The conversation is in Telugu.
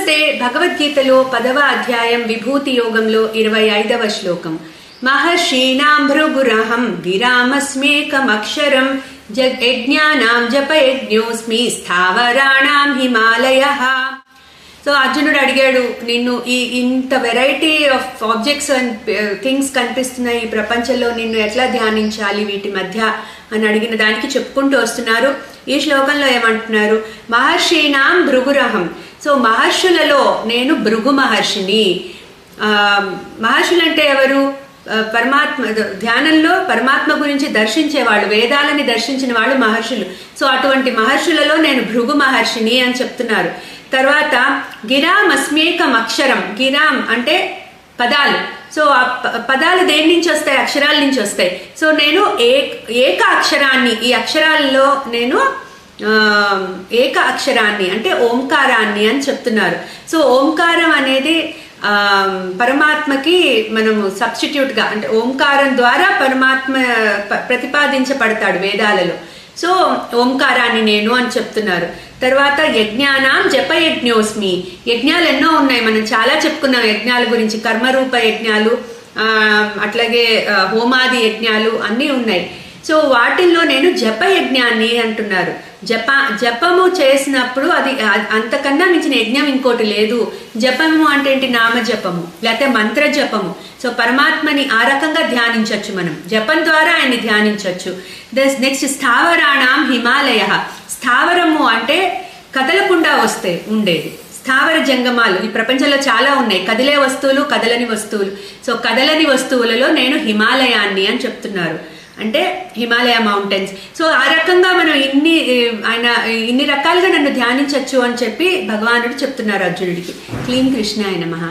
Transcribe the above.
నమస్తే. భగవద్గీతలో 10వ అధ్యాయం విభూతి యోగంలో 25వ శ్లోకం. మహర్షీణాం భృగురహం గిరామస్మేకమక్షరం యజ్ఞానాం జపయజ్ఞోస్మి స్థావరాణాం హిమాలయః. సో అర్జునుడు అడిగాడు, నిన్ను ఇంత variety of objects and things కనిపిస్తున్నాయి ఈ ప్రపంచంలో, నిన్ను ఎట్లా ధ్యానించాలి వీటి మధ్య అని అడిగిన దానికి చెప్పుకుంటూ వస్తున్నారు. ఈ శ్లోకంలో ఏమంటున్నారు? మహర్షీణాం భృగురహం. సో మహర్షులలో నేను భృగు మహర్షిని. మహర్షులంటే ఎవరు? పరమాత్మ ధ్యానంలో పరమాత్మ గురించి దర్శించేవాళ్ళు, వేదాలని దర్శించిన వాళ్ళు మహర్షులు. సో అటువంటి మహర్షులలో నేను భృగు మహర్షిని అని చెప్తున్నారు. తర్వాత గిరాం అస్మేకం అక్షరం. గిరాం అంటే పదాలు. సో ఆ పదాలు దేని నుంచి వస్తాయి? అక్షరాల నుంచి వస్తాయి. సో నేను ఏక అక్షరాన్ని, ఈ అక్షరాల్లో నేను ఏక అక్షరాన్ని అంటే ఓంకారాన్ని అని చెప్తున్నారు. సో ఓంకారం అనేది పరమాత్మకి మనము సబ్స్టిట్యూట్ గా, అంటే ఓంకారం ద్వారా పరమాత్మ ప్రతిపాదించబడతాడు వేదాలలో. సో ఓంకారాన్ని నేను అని చెప్తున్నారు. తర్వాత యజ్ఞానాం జపయజ్ఞోస్మి. యజ్ఞాలు ఎన్నో ఉన్నాయి, మనం చాలా చెప్పుకున్నాం యజ్ఞాల గురించి. కర్మరూప యజ్ఞాలు, అట్లాగే హోమాది యజ్ఞాలు అన్నీ ఉన్నాయి. సో వాటిల్లో నేను జపయజ్ఞాన్ని అంటున్నారు. జపము చేసినప్పుడు అది అంతకన్నా మించిన యజ్ఞం ఇంకోటి లేదు. జపము అంటే ఏంటి? నామ జపము లేకపోతే మంత్ర జపము. సో పరమాత్మని ఆ రకంగా ధ్యానించవచ్చు మనం, జపం ద్వారా ఆయన్ని ధ్యానించవచ్చు. నెక్స్ట్ స్థావరాణాం హిమాలయ. స్థావరము అంటే కదలకుండా ఉండేది. స్థావర జంగమాలు ఈ ప్రపంచంలో చాలా ఉన్నాయి, కదిలే వస్తువులు, కదలని వస్తువులు. సో కదలని వస్తువులలో నేను హిమాలయాన్ని అని చెప్తున్నారు, అంటే హిమాలయ మౌంటైన్స్. సో ఆ రకంగా మనం ఇన్ని రకాలుగా నన్ను ధ్యానించవచ్చు అని చెప్పి భగవానుడు చెప్తున్నారు అర్జునుడికి. క్లీం కృష్ణాయ నమః.